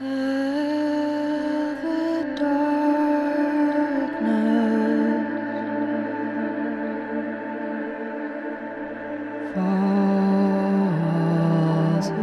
The darkness falls in.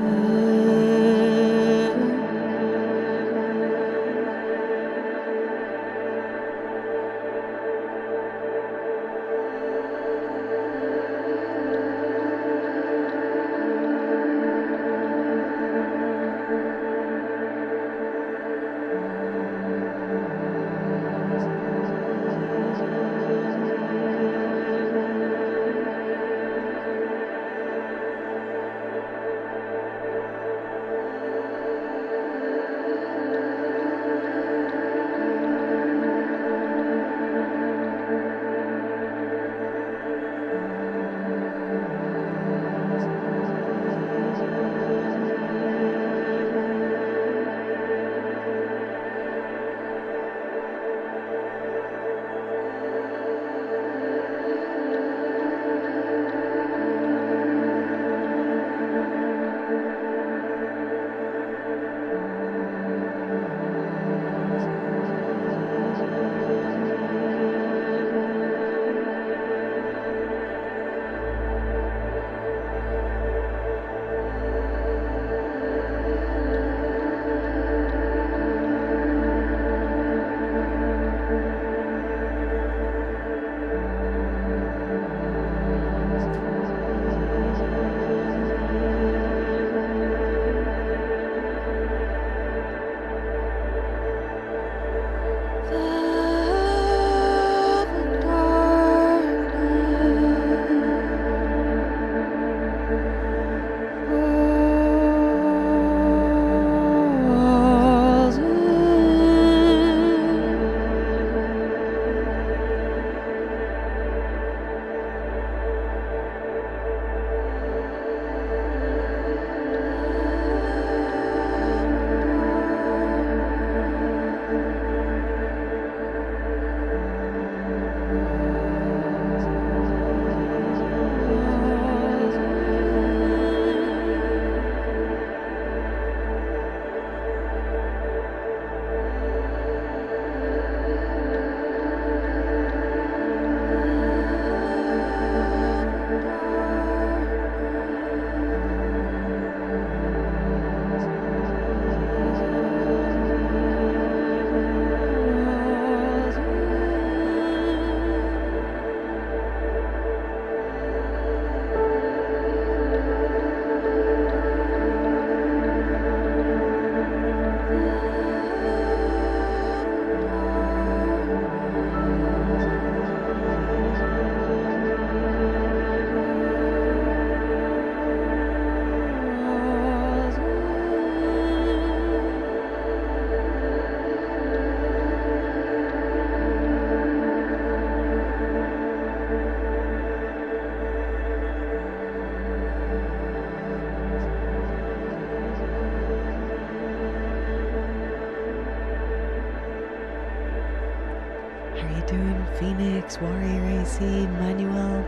doing, Phoenix, Warrior AC, Manuel?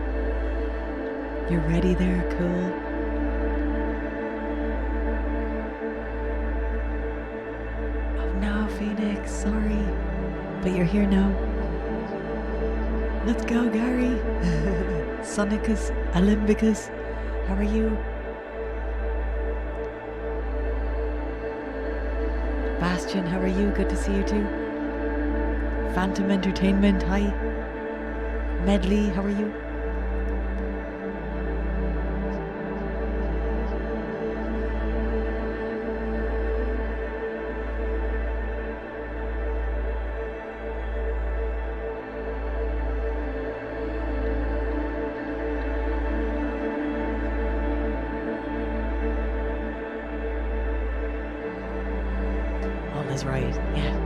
You're ready there, cool. Oh no, Phoenix, sorry. But you're here now. Let's go, Gary. Sonicus, Olympicus, how are you? Bastion, how are you? Good to see you too. Phantom Entertainment, hi. Medley, how are you? All is right, yeah.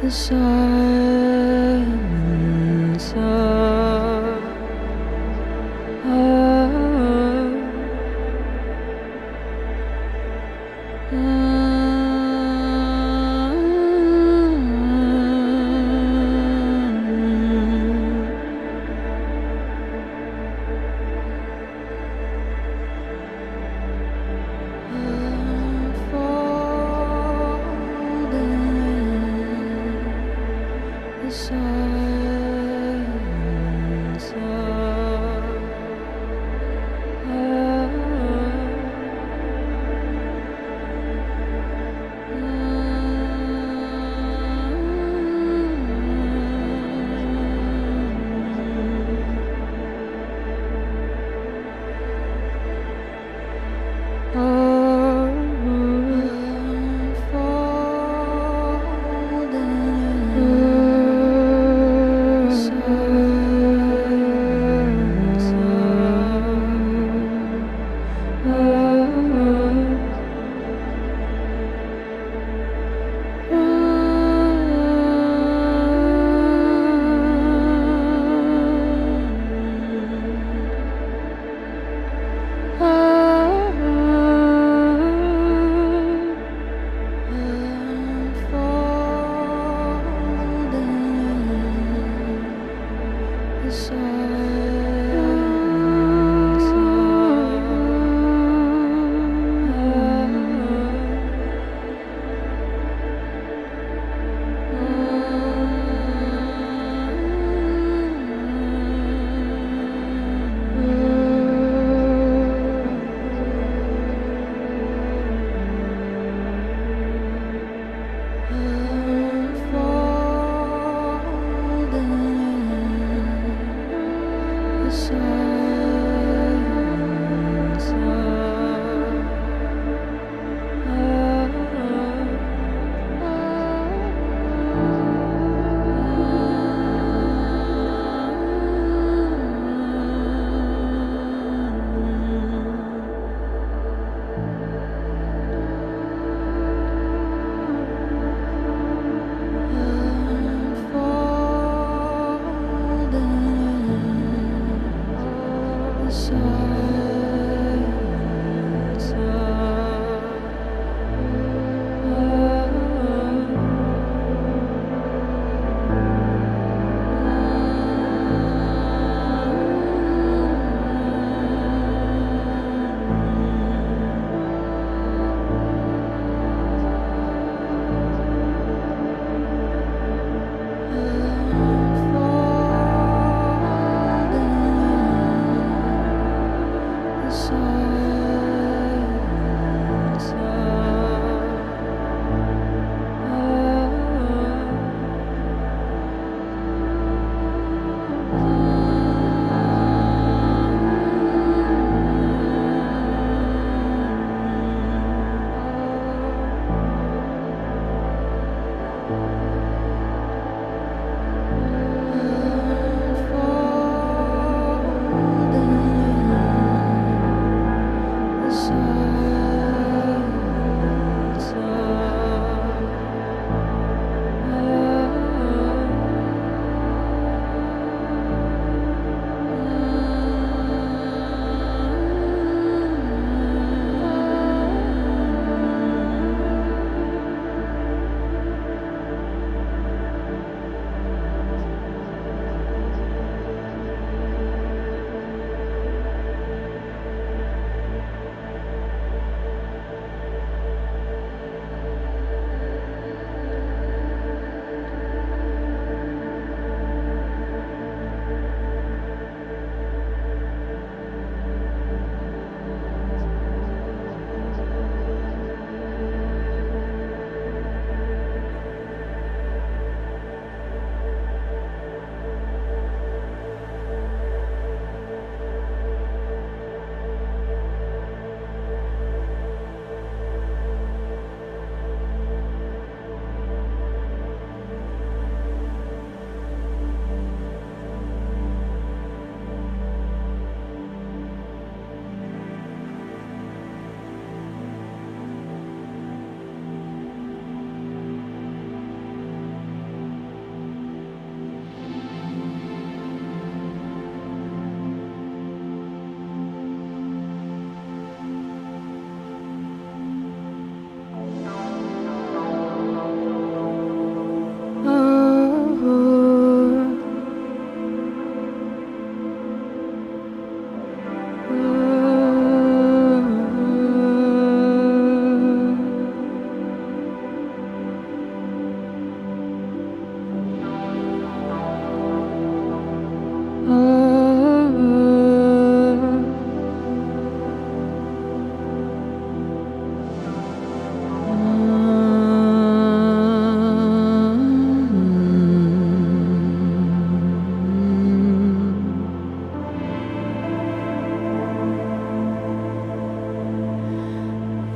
the silence the silence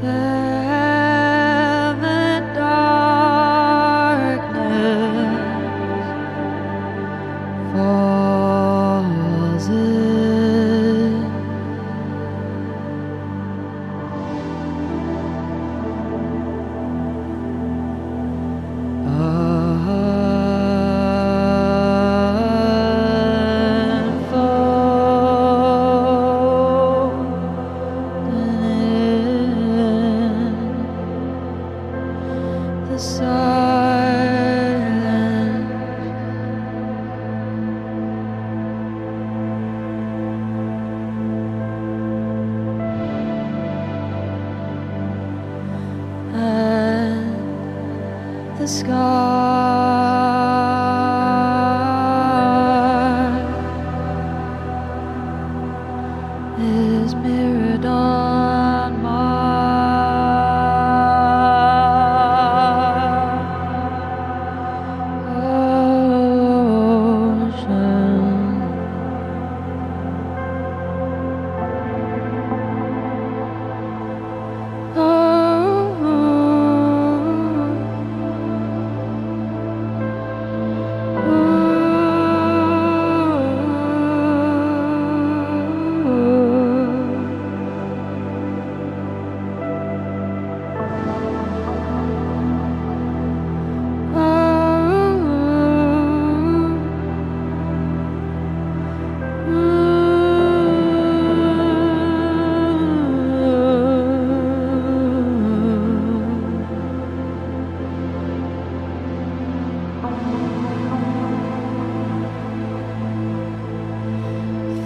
velvet darkness falls in. The silence, and the sky is mirrored on my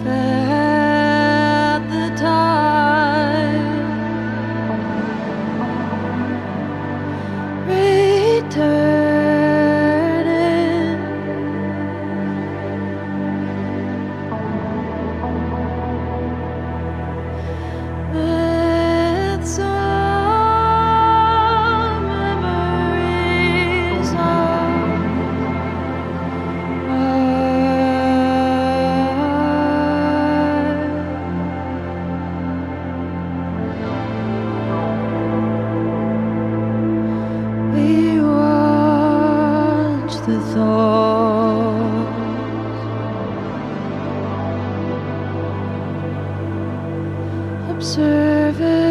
felt the tide returning, with some memories of we watch the thoughts observing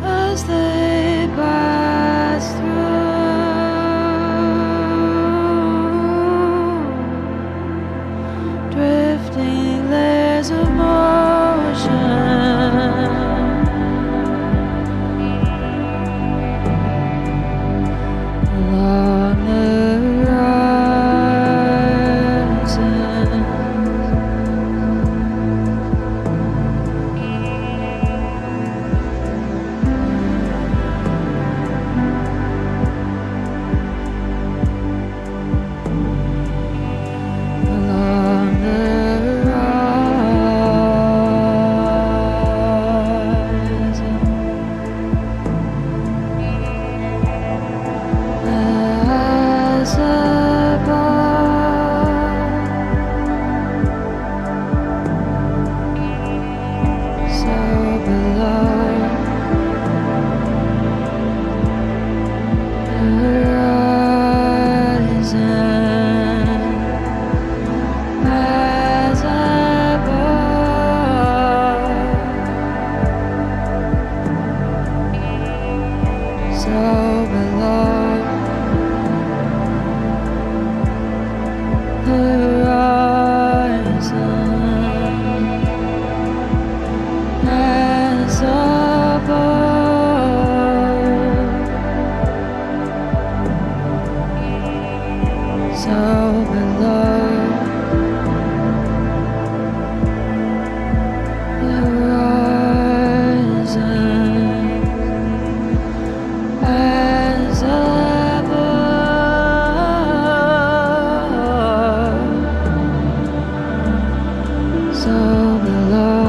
as they pass through drifting layers of motion, along the horizon. Along the horizon, as above, so below. Horizon, as above, so below. Horizon, as above, so below. Horizon, as above, so below.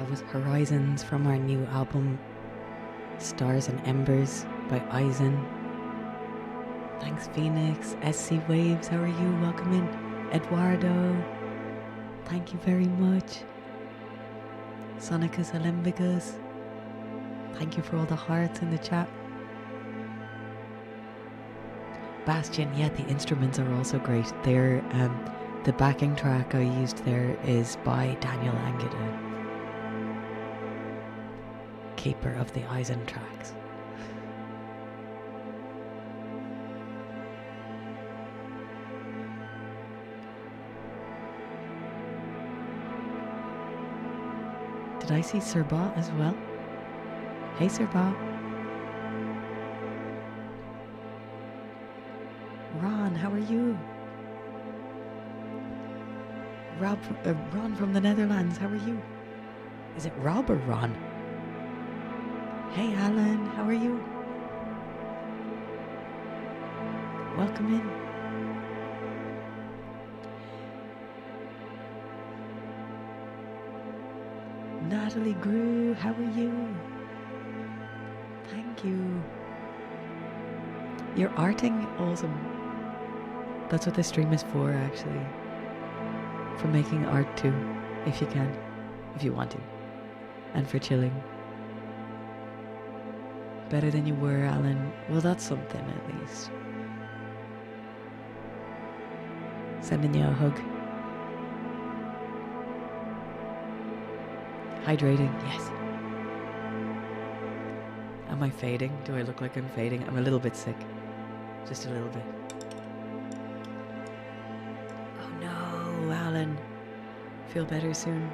That was Horizons from our new album Stars and Embers by Eisen. Thanks Phoenix. SC Waves, how are you? Welcome in. Eduardo, thank you very much. Sonicus Alembicus, thank you for all the hearts in the chat. Bastion, yeah, the instruments are also great. They're the backing track I used there is by Daniel Angeda, keeper of the Eisen tracks. Did I see Sir Ba as well? Hey Sir Ba. Ron, how are you? Ron from the Netherlands, how are you? Is it Rob or Ron? Hey Alan, how are you? Welcome in. Natalie Grew, how are you? Thank you. You're arting, awesome. That's what this stream is for, actually. For making art too, if you can, if you want to. And for chilling. Better than you were, Alan. Well, that's something at least. Sending you a hug. Hydrating, yes. Am I fading? Do I look like I'm fading? I'm a little bit sick. Just a little bit. Oh no, Alan. Feel better soon.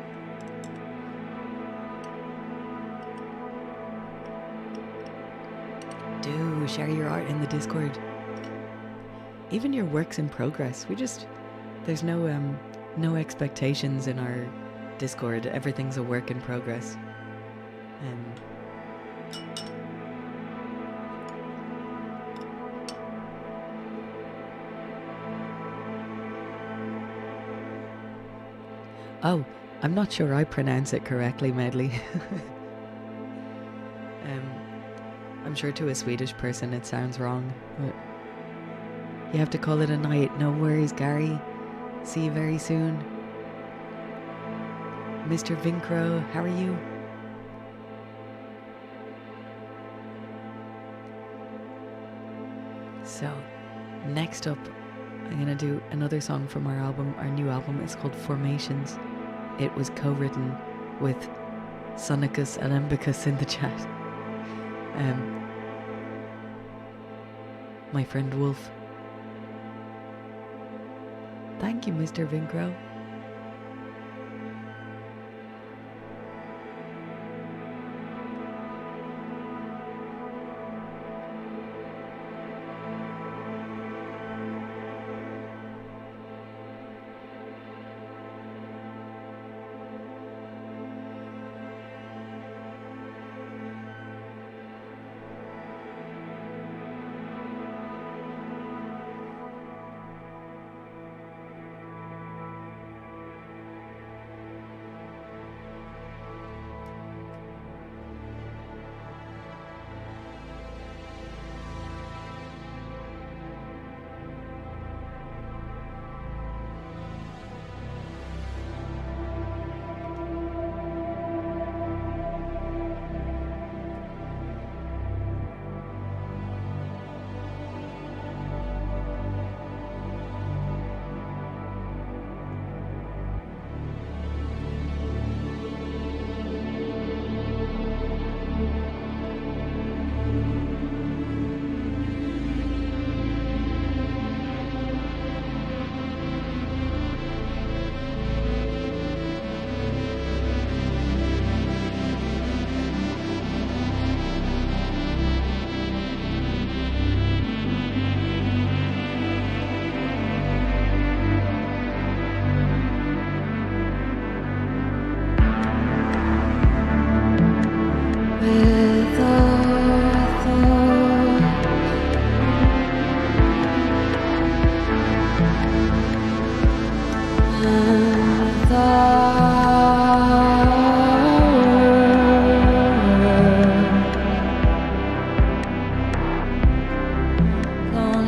Do share your art in the Discord. Even your works in progress. There's no expectations in our Discord. Everything's a work in progress. Oh, I'm not sure I pronounce it correctly, Medley. I'm sure to a Swedish person it sounds wrong, but you have to call it a night. No worries, Gary. See you very soon. Mr. Vincro, how are you? So, next up, I'm gonna do another song from our album. Our new album is called Formations. It was co-written with Sonicus Alembicus in the chat. My friend Wolf. Thank you, Mr. Vincro.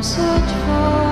search for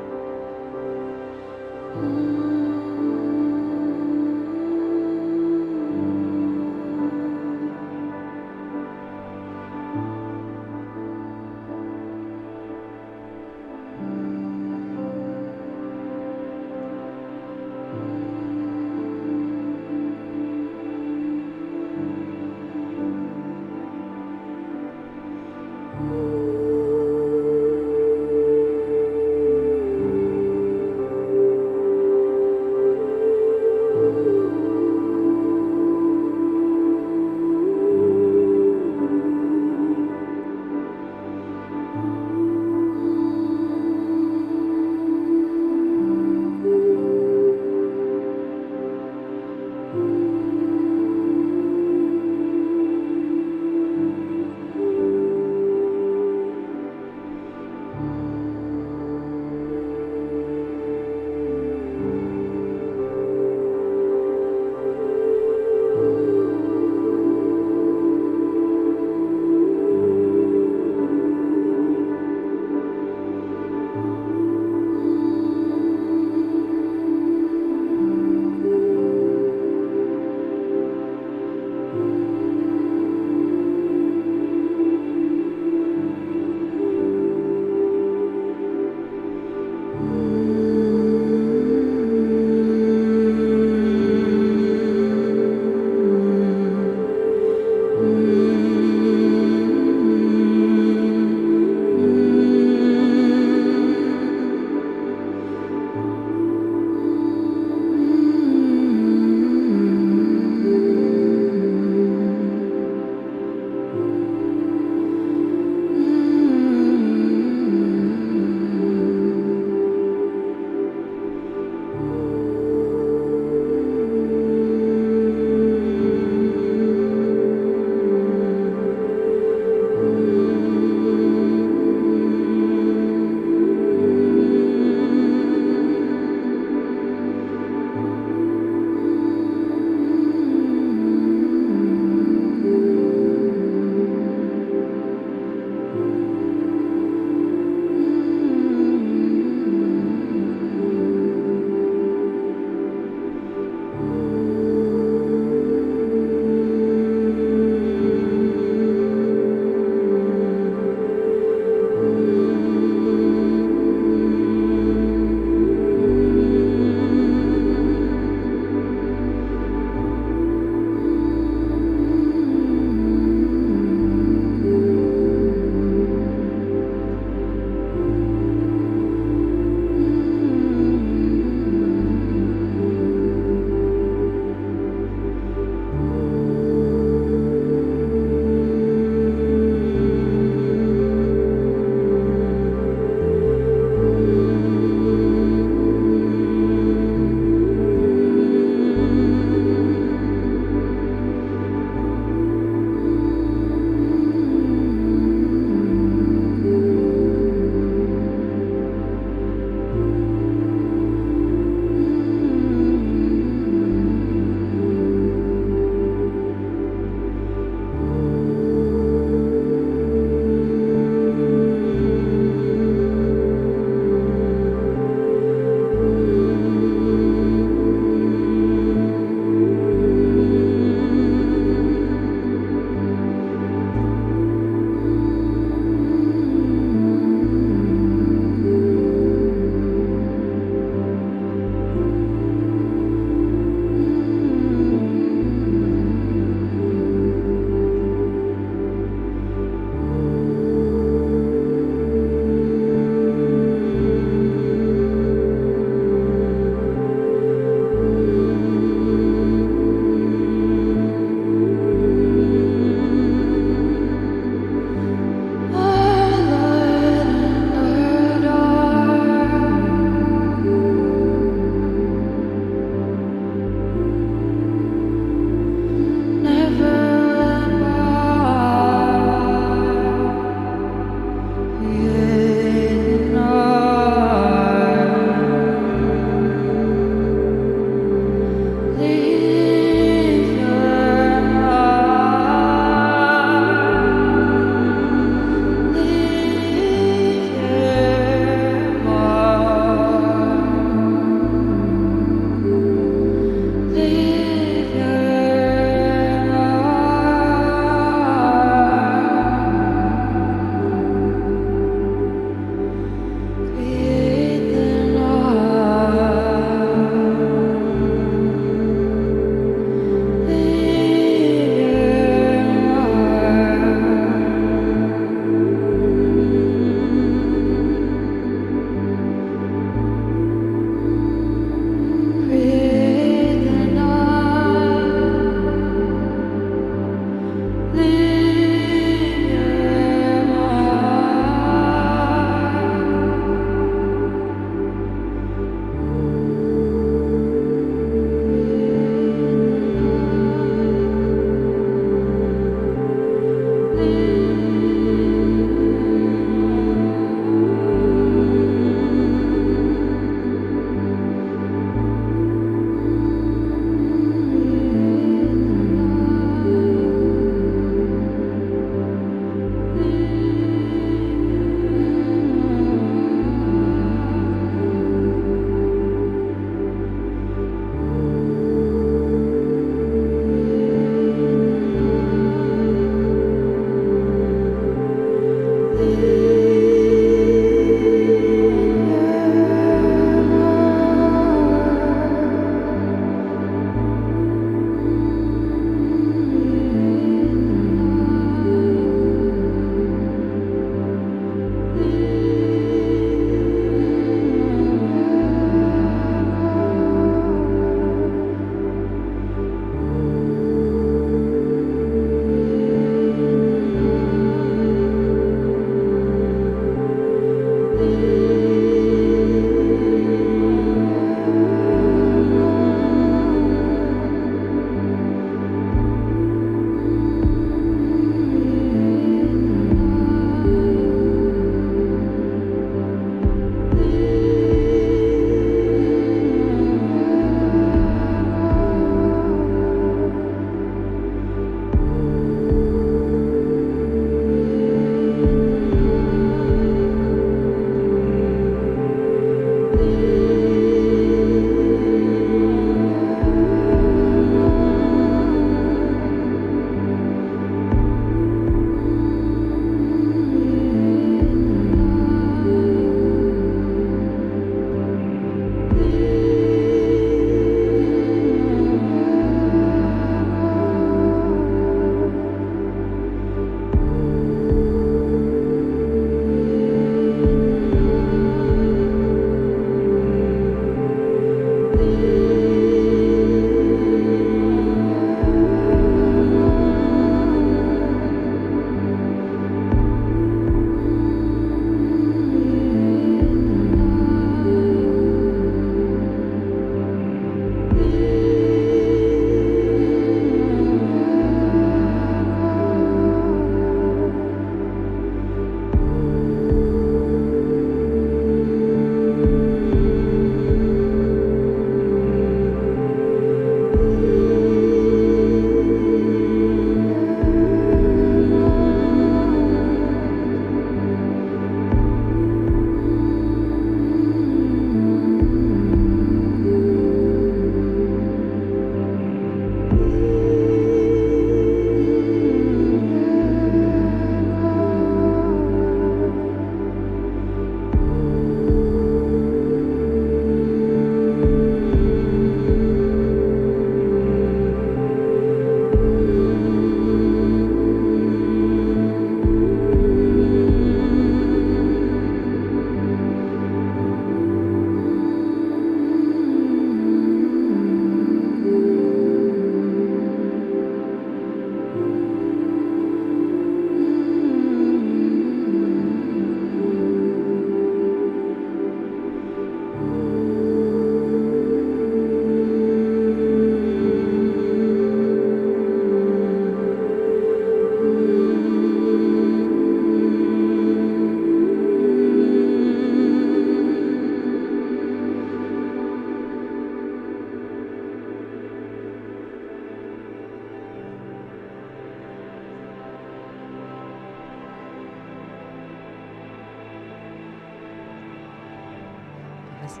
as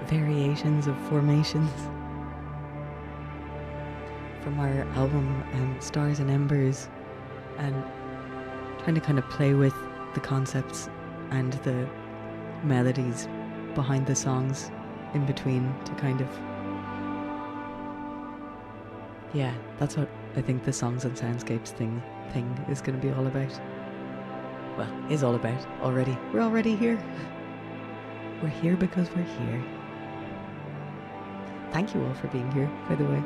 variations of formations from our album Stars and Embers, and trying to kind of play with the concepts and the melodies behind the songs in between to kind of, yeah, that's what I think the Songs and Soundscapes thing is going to be all about. Well, is all about already. We're already here. We're here because we're here. Thank you all for being here, by the way.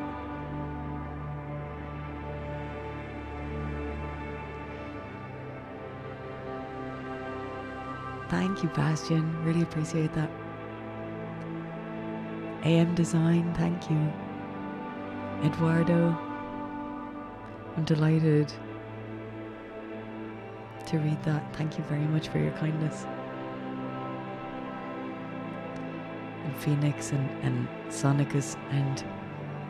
Thank you, Bastian. Really appreciate that. AM Design, thank you. Eduardo, I'm delighted to read that. Thank you very much for your kindness. And Phoenix and Sonicus and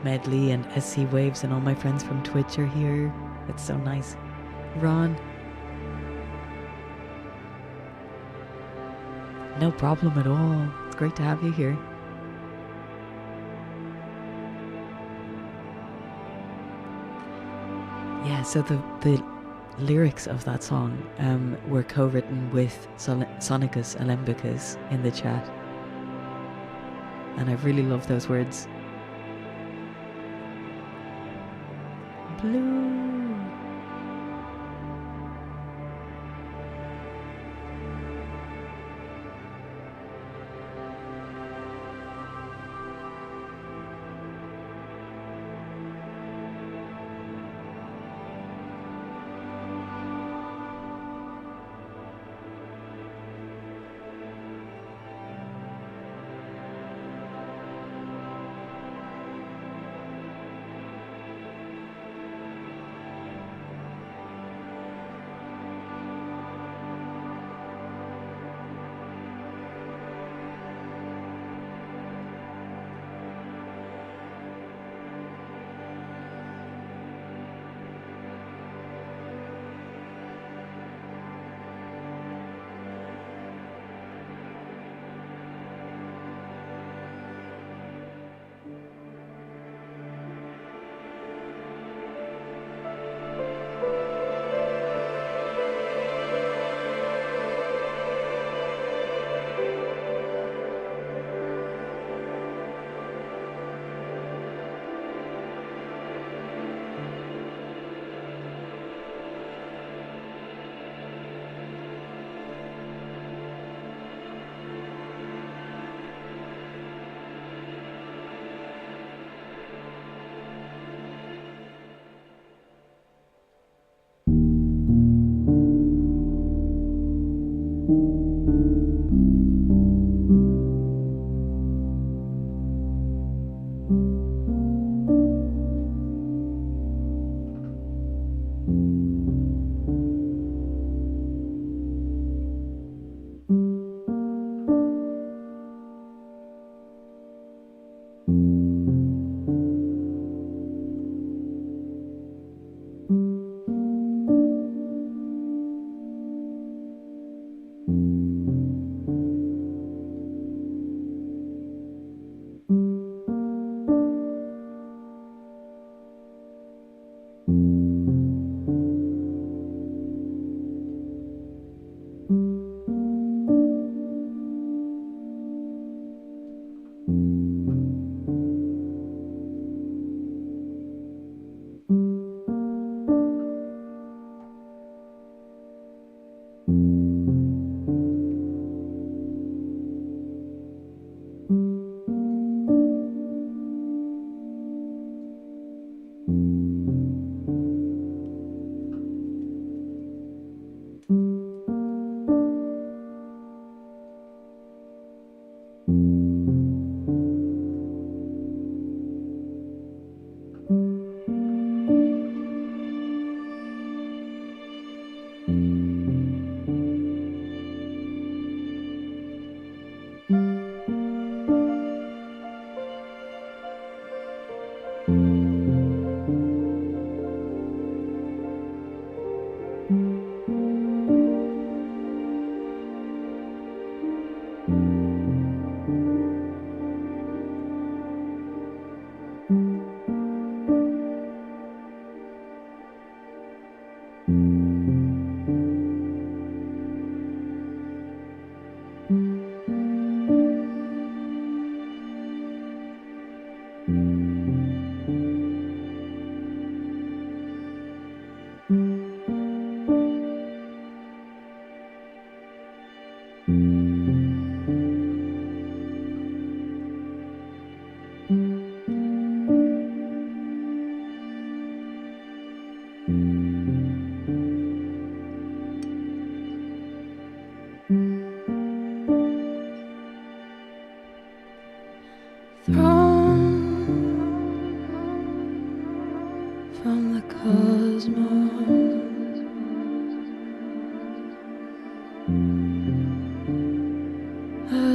Medley and SC Waves and all my friends from Twitch are here. It's so nice. Ron, no problem at all. It's great to have you here. Yeah, so the lyrics of that song were co-written with Sonicus Alembicus in the chat. And I really love those words. Blue.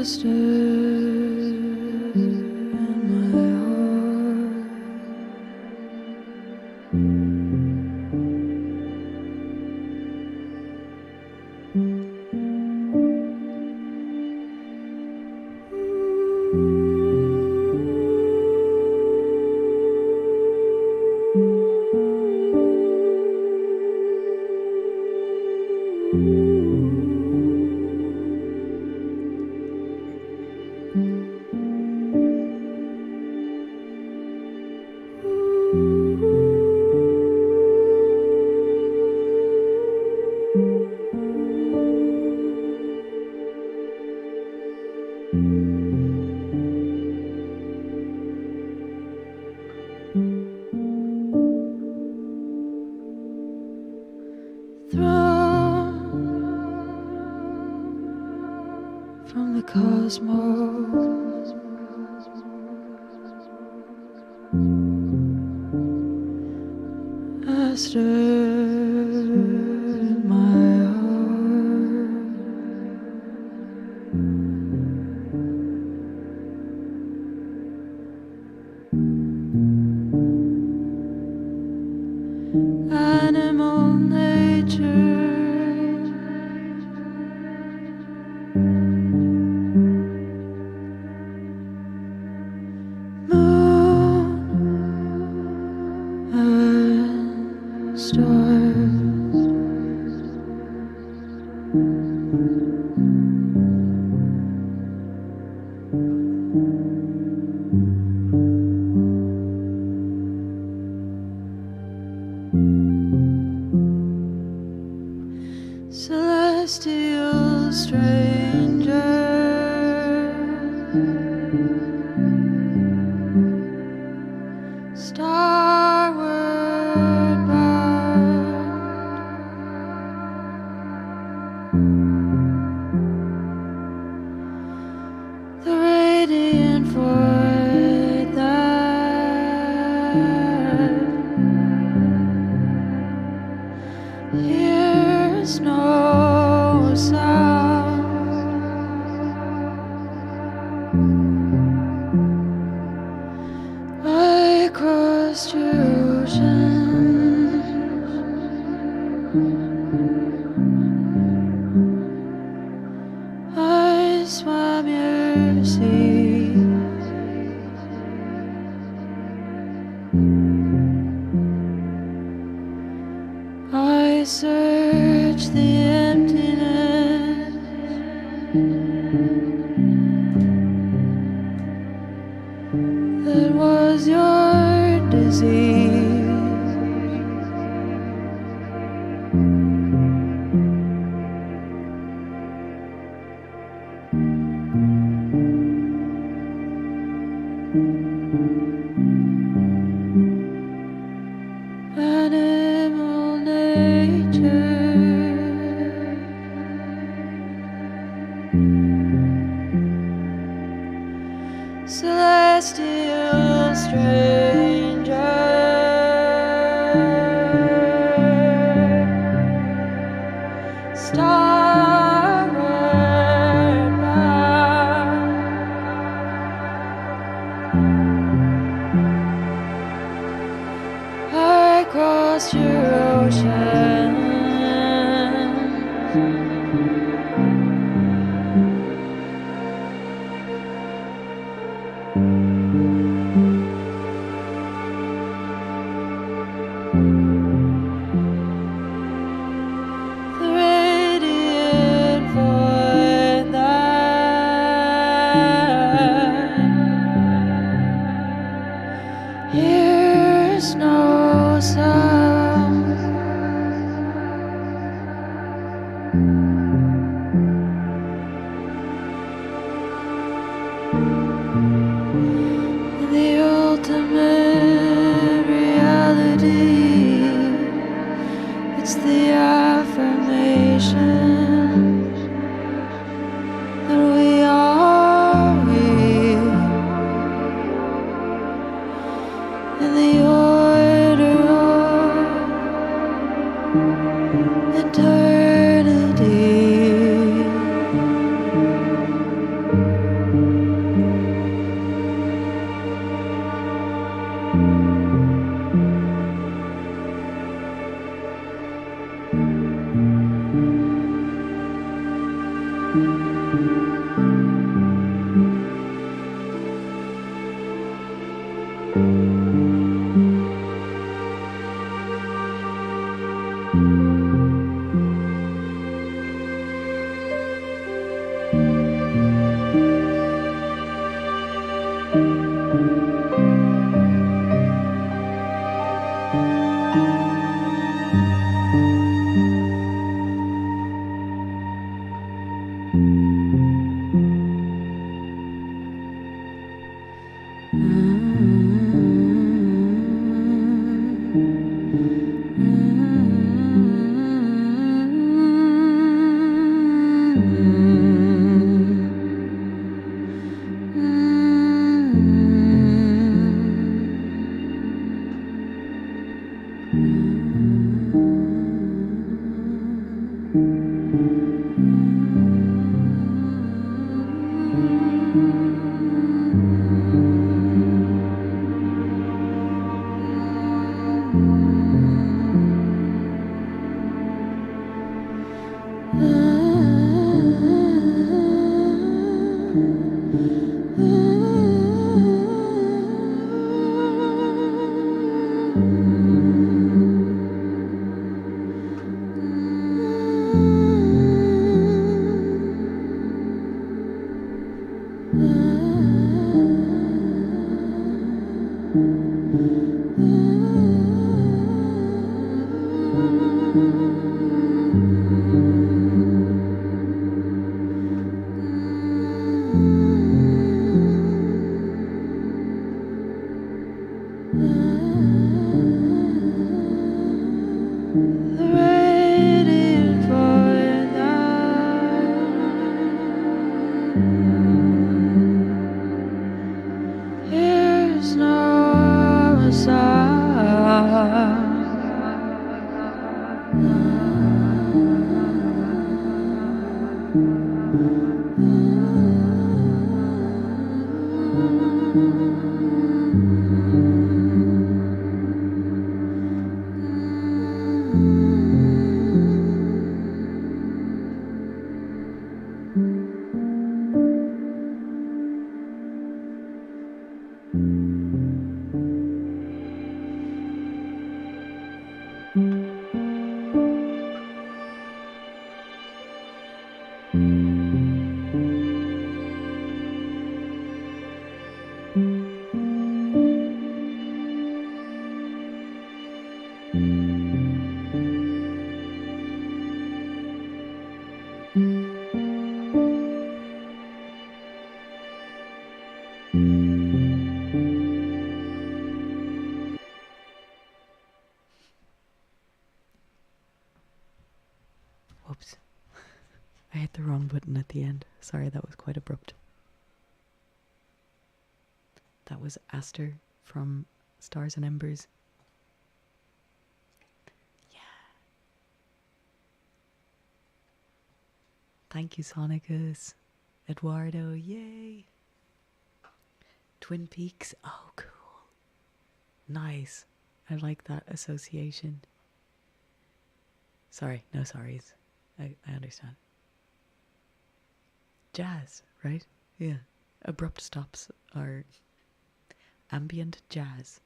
Master in my heart. From the cosmos, Master in my heart. Animal nature, stars, celestial stranger, starward bound, the radiant void that hears no sound. I crossed your ocean, I swam your sea, I searched the emptiness, that was your disease. Animal nature, celestial stranger, starward bound, I crossed your ocean, the radiant void that hears no sound. The ultimate reality, it's the affirmation that we are real, in the order of eternity. Waiting for you now. Here's no Whoops. I hit the wrong button at the end. Sorry, that was quite abrupt. That was Aster from Stars and Embers. Yeah. Thank you, Sonicus. Eduardo, yay. Twin Peaks, oh cool. Nice. I like that association. Sorry, no sorries. I understand. Jazz, right? Yeah. Abrupt stops are ambient jazz.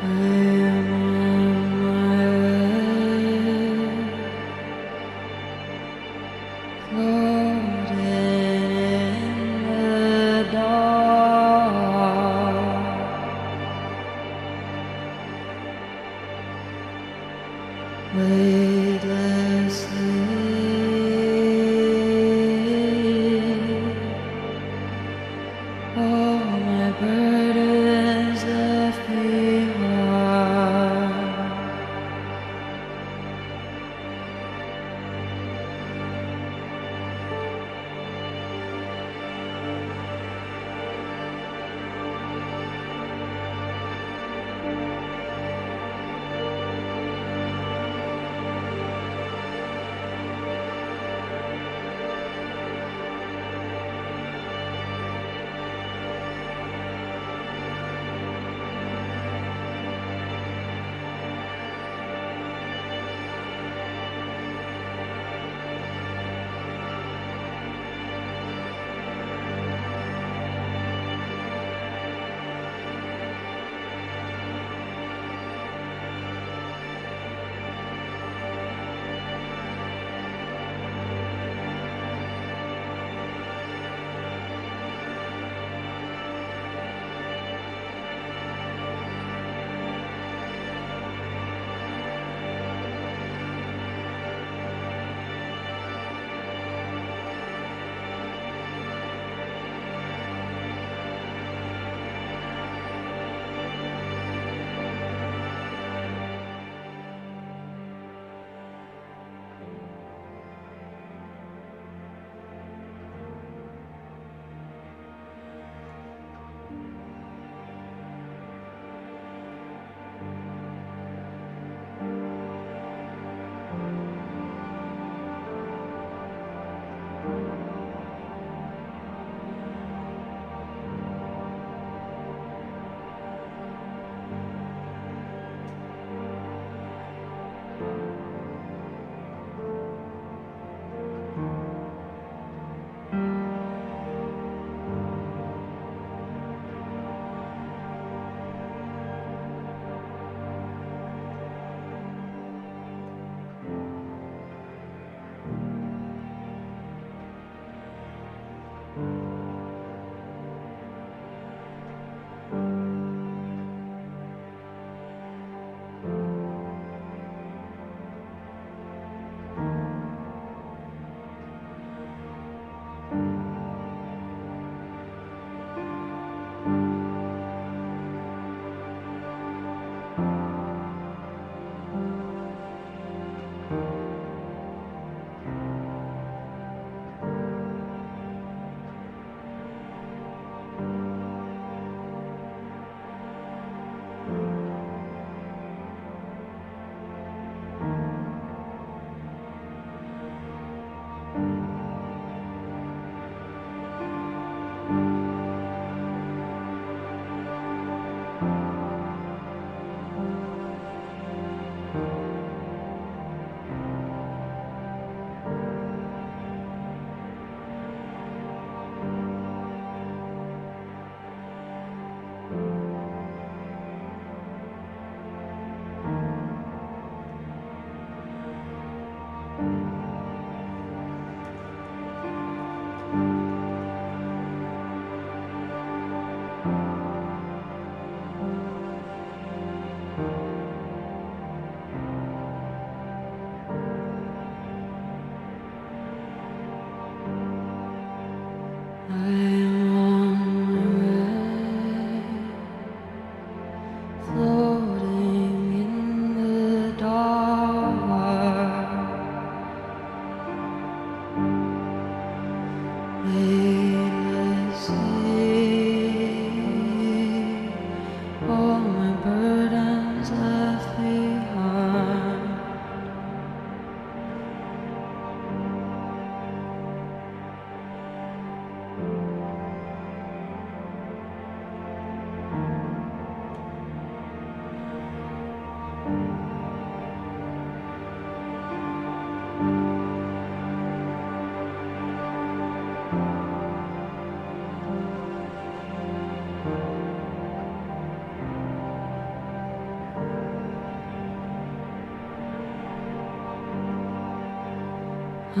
I am on my way, floating in the dark. all my burdens left behind.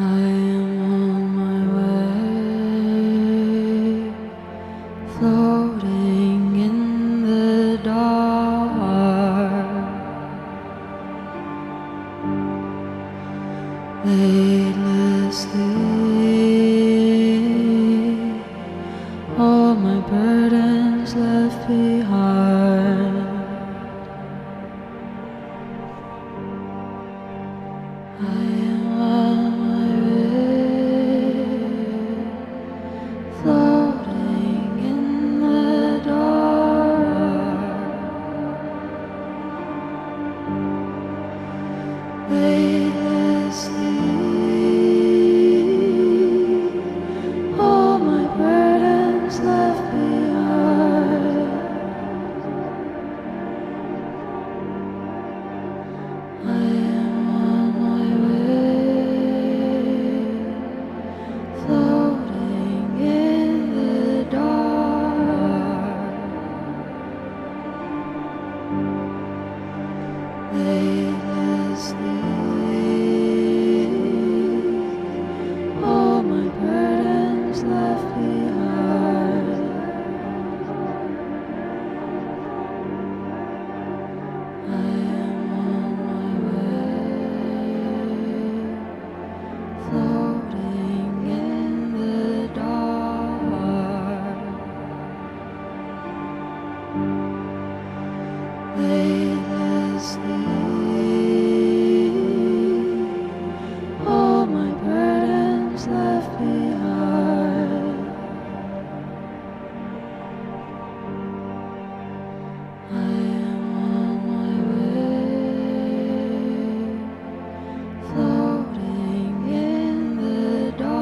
I am on my way, floating in the dark, weightlessly. all my burdens left behind. I am on my way, floating in the dark, weightlessly. All my burdens left behind. I am on my way, floating in the dark, weightlessly. All my burdens left behind. I am on my way, floating in the dark, weightlessly. All my burdens left behind. I am on my way, floating in the dark.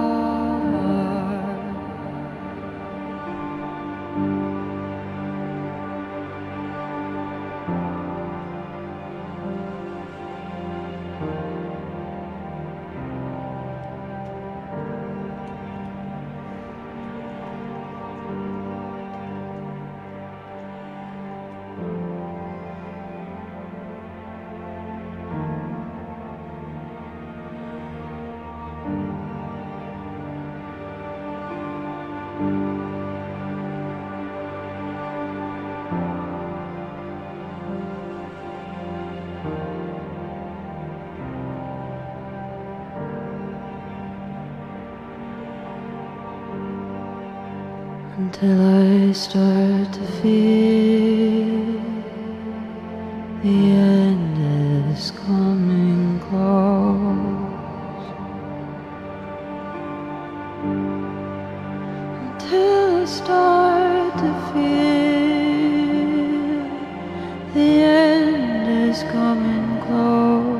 Until I start to feel the end is coming close. Until I start to feel the end is coming close.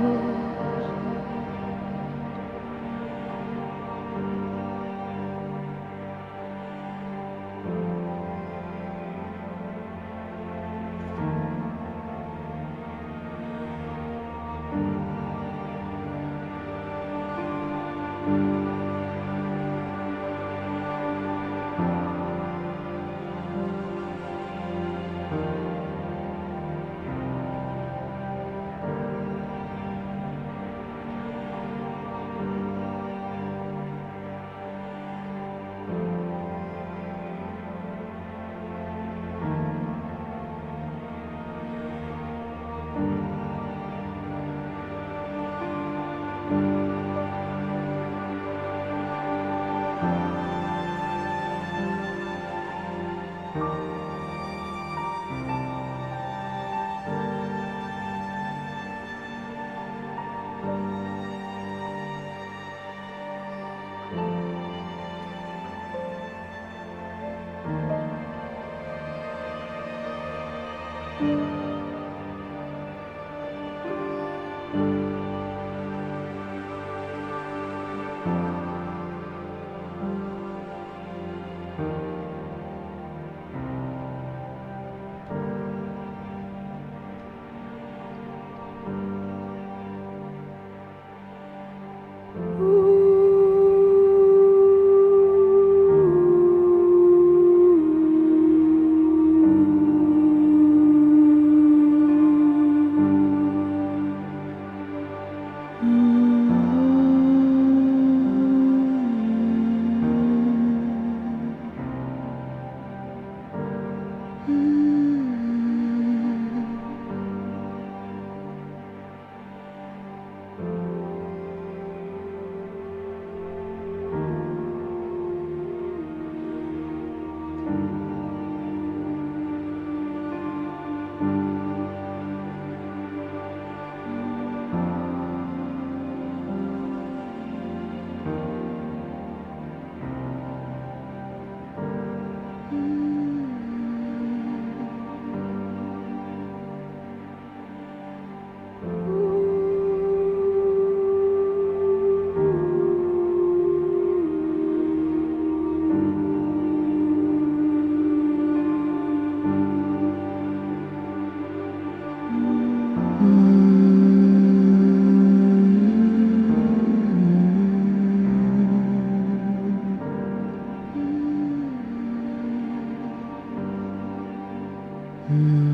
I'm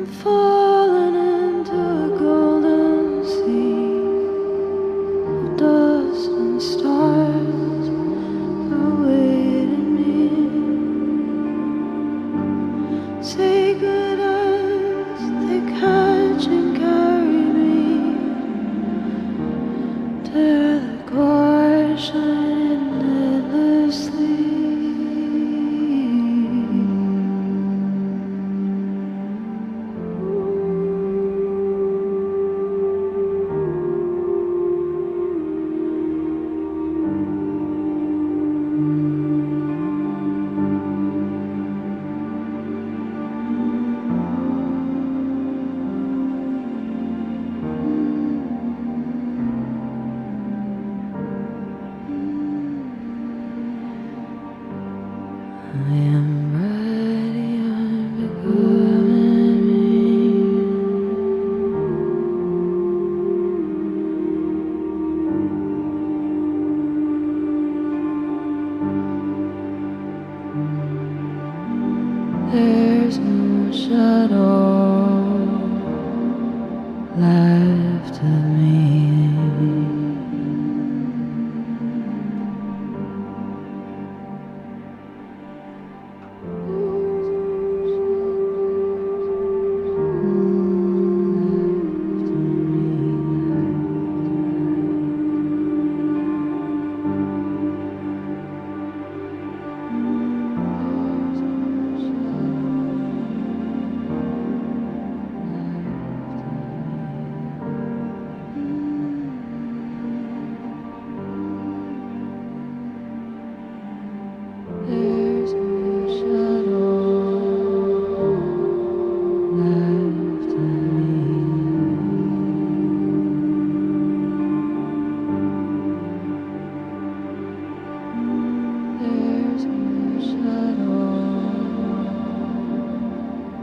falling into a golden sea of dust and stars awaiting me. Sacred as they catch and carry me to the core shining endlessly. I am ready, I'm becoming me. There's no shadow left of me. There's no shadow left of me. There's no shadow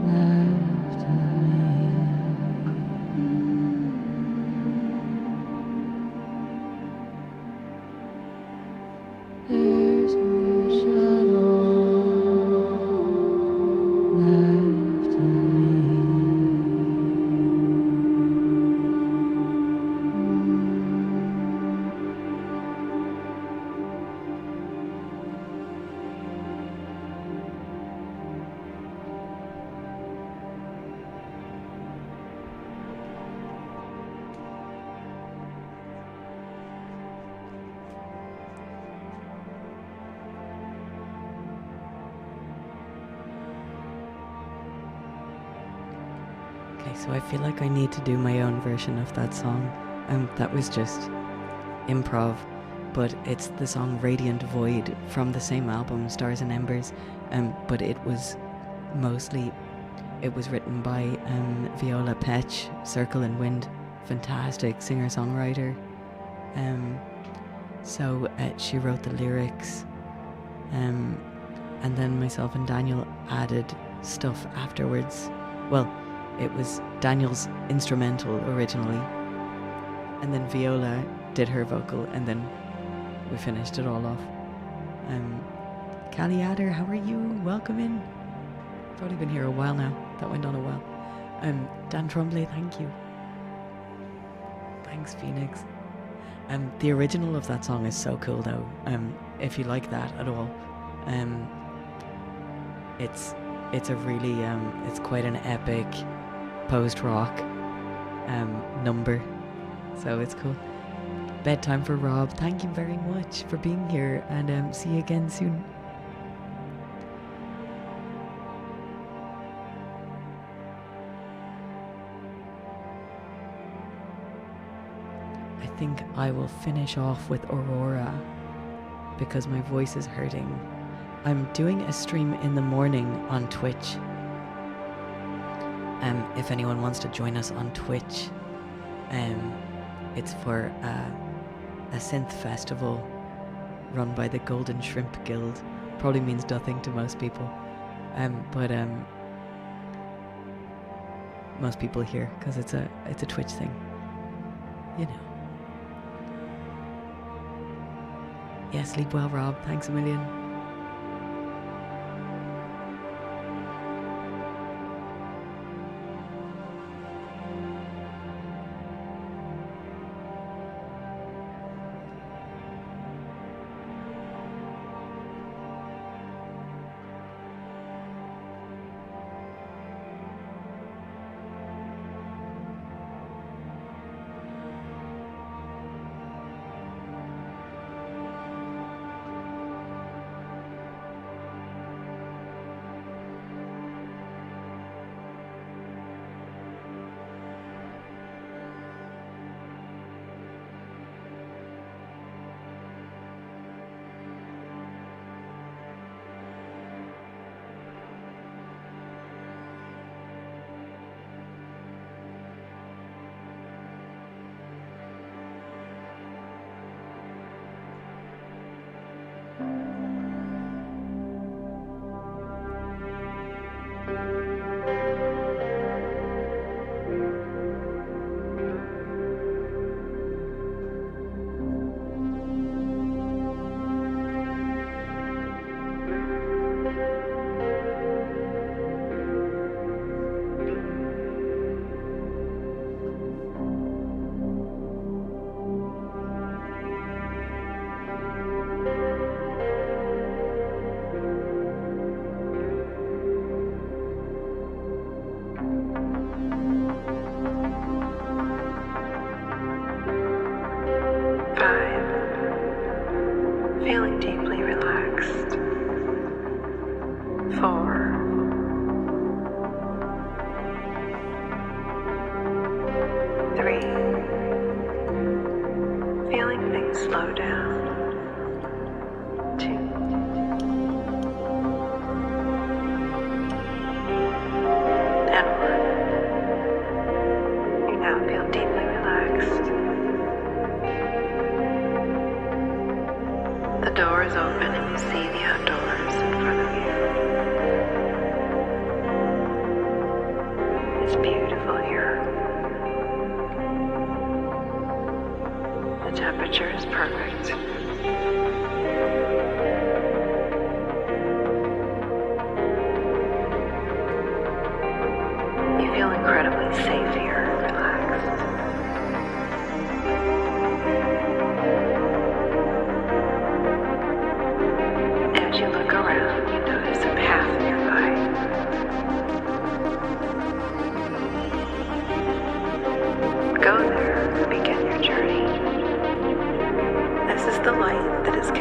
left of me. There's no shadow left of me. Okay, so I feel like I need to do my own version of that song. That was just improv, but it's the song Radiant Void from the same album, Stars and Embers. But it was written by Viola Petch, Circle and Wind, fantastic singer-songwriter. So she wrote the lyrics, and then myself and Daniel added stuff afterwards. Well, it was Daniel's instrumental originally, and then Viola did her vocal, and then we finished it all off. Callie Adder, how are you? Welcome in. Probably been here a while now. That went on a while. Dan Trombley, thank you. Thanks, Phoenix. The original of that song is so cool though. If you like that at all, it's a really it's quite an epic post-rock number. So it's cool. Bedtime for Rob. Thank you very much for being here, and see you again soon. I think I will finish off with Aurora because my voice is hurting. I'm doing a stream in the morning on Twitch. If anyone wants to join us on Twitch, it's for a synth festival run by the Golden Shrimp Guild. Probably means nothing to most people, but most people here because it's a Twitch thing, you know. Yeah, sleep well, Rob. Thanks a million. Feeling deeply relaxed. 4. Three, feeling things slow down. 2, and 1. You now feel deeply relaxed. The door is open and you see the outdoors in front of you. It's beautiful here. The temperature is perfect. You feel incredibly safe here and relaxed. As you look around, you notice a path nearby. Go there and begin your journey. This is the light that is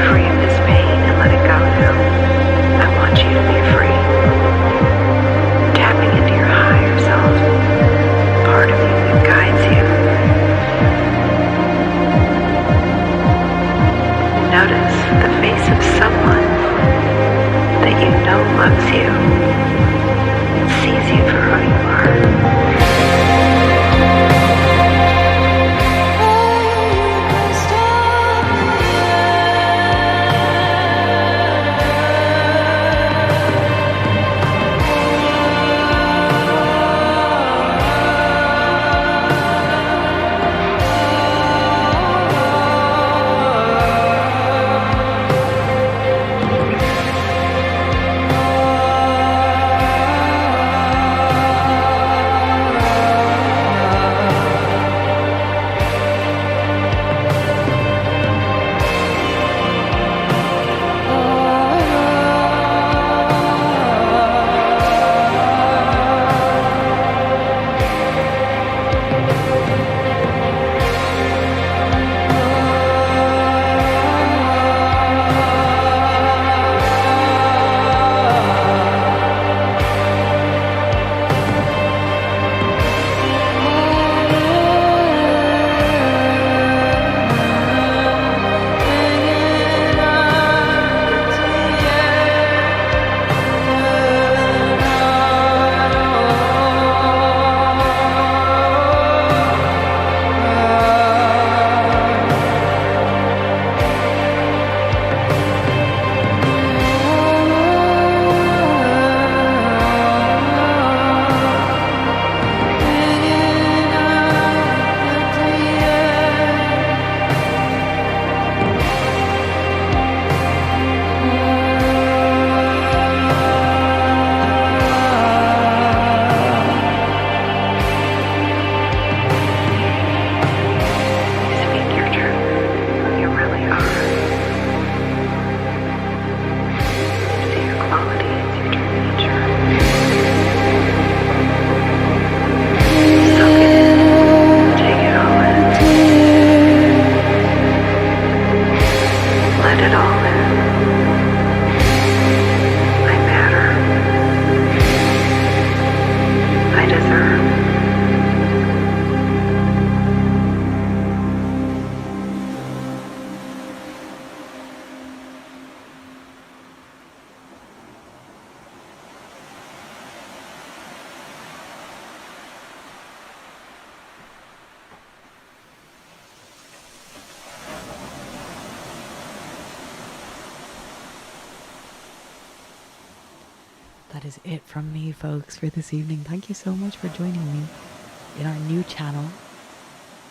free of this pain and let it go now. I want you to be free. Tapping into your higher self, part of you that guides you. Notice the face of someone that you know loves you, sees you for who you are. That is it from me, folks, for this evening. Thank you so much for joining me in our new channel.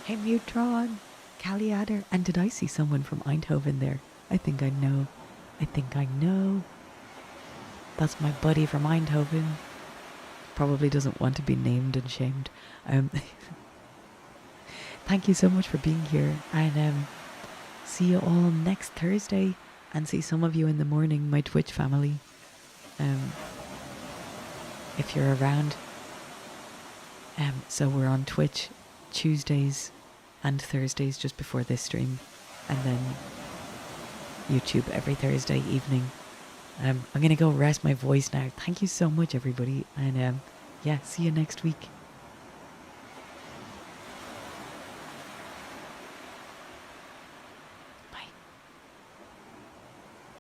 Hey, Mutron, Caliadder, and did I see someone from Eindhoven there? I think I know. That's my buddy from Eindhoven. Probably doesn't want to be named and shamed. Thank you so much for being here, and see you all next Thursday, and see some of you in the morning, my Twitch family. If you're around. So we're on Twitch Tuesdays and Thursdays just before this stream, and then YouTube every Thursday evening. I'm gonna go rest my voice now. Thank you so much, everybody, and yeah, see you next week.